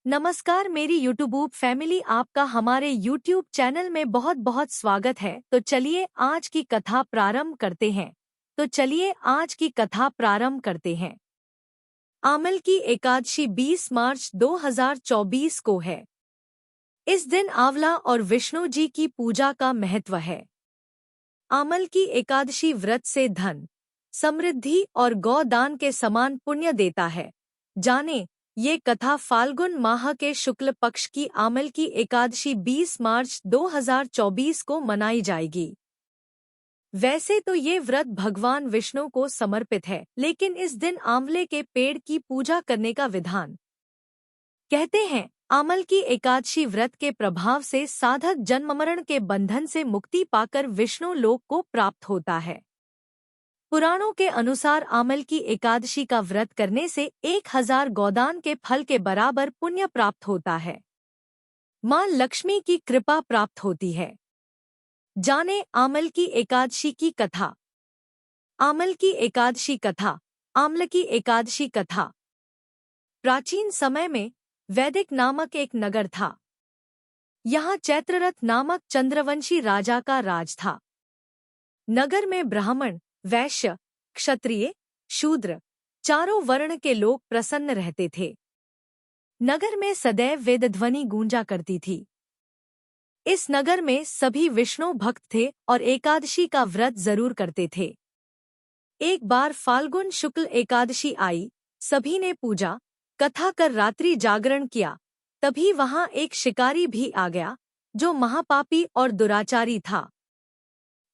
नमस्कार मेरी YouTube family, आपका हमारे यूट्यूब चैनल में बहुत बहुत स्वागत है। तो चलिए आज की कथा प्रारंभ करते हैं। आमल की एकादशी 20 मार्च 2024 को है। इस दिन आंवला और विष्णु जी की पूजा का महत्व है। आमल की एकादशी व्रत से धन, समृद्धि और गौदान के समान पुण्य देता है। जाने ये कथा फाल्गुन माह के शुक्ल पक्ष की आमल की एकादशी 20 मार्च 2024 को मनाई जाएगी। वैसे तो ये व्रत भगवान विष्णु को समर्पित है, लेकिन इस दिन आंवले के पेड़ की पूजा करने का विधान। कहते हैं आमल की एकादशी व्रत के प्रभाव से साधक जन्म मरण के बंधन से मुक्ति पाकर विष्णु लोक को प्राप्त होता है। पुराणों के अनुसार आमल की एकादशी का व्रत करने से 1000 गोदान के फल के बराबर पुण्य प्राप्त होता है। मां लक्ष्मी की कृपा प्राप्त होती है। जाने आमल की एकादशी की कथा। आमल की एकादशी कथा। आमल की एकादशी कथा। प्राचीन समय में वैदिक नामक एक नगर था। यहाँ चैत्ररथ नामक चंद्रवंशी राजा का राज था। नगर में ब्राह्मण, वैश्य, क्षत्रिय, शूद्र चारों वर्ण के लोग प्रसन्न रहते थे। नगर में सदैव वेदध्वनि गूंजा करती थी। इस नगर में सभी विष्णु भक्त थे और एकादशी का व्रत जरूर करते थे। एक बार फाल्गुन शुक्ल एकादशी आई, सभी ने पूजा कथा कर रात्रि जागरण किया। तभी वहां एक शिकारी भी आ गया, जो महापापी और दुराचारी था।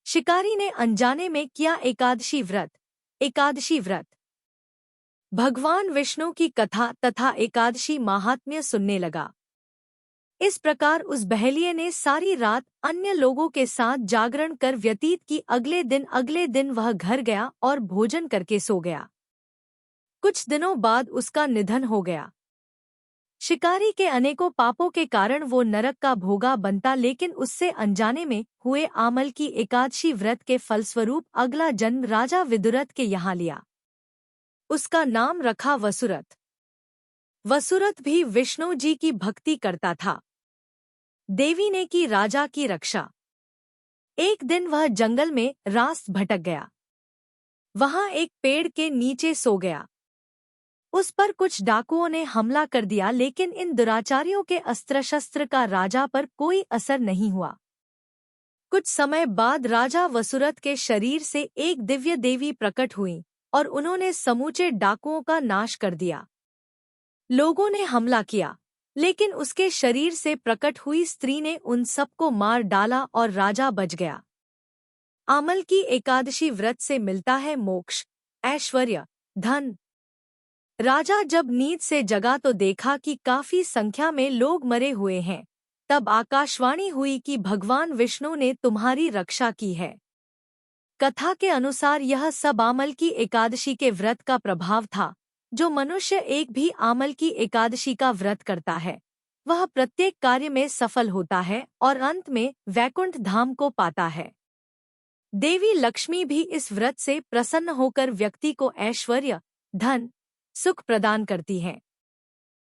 शिकारी ने अनजाने में किया एकादशी व्रत। भगवान विष्णु की कथा तथा एकादशी महात्म्य सुनने लगा। इस प्रकार उस बहेलिये ने सारी रात अन्य लोगों के साथ जागरण कर व्यतीत की। अगले दिन वह घर गया और भोजन करके सो गया। कुछ दिनों बाद उसका निधन हो गया। शिकारी के अनेकों पापों के कारण वो नरक का भोगा बनता, लेकिन उससे अनजाने में हुए आमल की एकादशी व्रत के फलस्वरूप अगला जन्म राजा विदुरथ के यहाँ लिया। उसका नाम रखा वसुरथ। वसुरथ भी विष्णु जी की भक्ति करता था। देवी ने की राजा की रक्षा। एक दिन वह जंगल में रास्त भटक गया। वहां एक पेड़ के नीचे सो गया। उस पर कुछ डाकुओं ने हमला कर दिया, लेकिन इन दुराचारियों के अस्त्र शस्त्र का राजा पर कोई असर नहीं हुआ। कुछ समय बाद राजा वसुरथ के शरीर से एक दिव्य देवी प्रकट हुई और उन्होंने समूचे डाकुओं का नाश कर दिया। लोगों ने हमला किया, लेकिन उसके शरीर से प्रकट हुई स्त्री ने उन सबको मार डाला और राजा बच गया। आमल की एकादशी व्रत से मिलता है मोक्ष, ऐश्वर्य, धन। राजा जब नींद से जगा तो देखा कि काफी संख्या में लोग मरे हुए हैं। तब आकाशवाणी हुई कि भगवान विष्णु ने तुम्हारी रक्षा की है। कथा के अनुसार यह सब आमल की एकादशी के व्रत का प्रभाव था। जो मनुष्य एक भी आमल की एकादशी का व्रत करता है, वह प्रत्येक कार्य में सफल होता है और अंत में वैकुंठ धाम को पाता है। देवी लक्ष्मी भी इस व्रत से प्रसन्न होकर व्यक्ति को ऐश्वर्य, धन, सुख प्रदान करती हैं।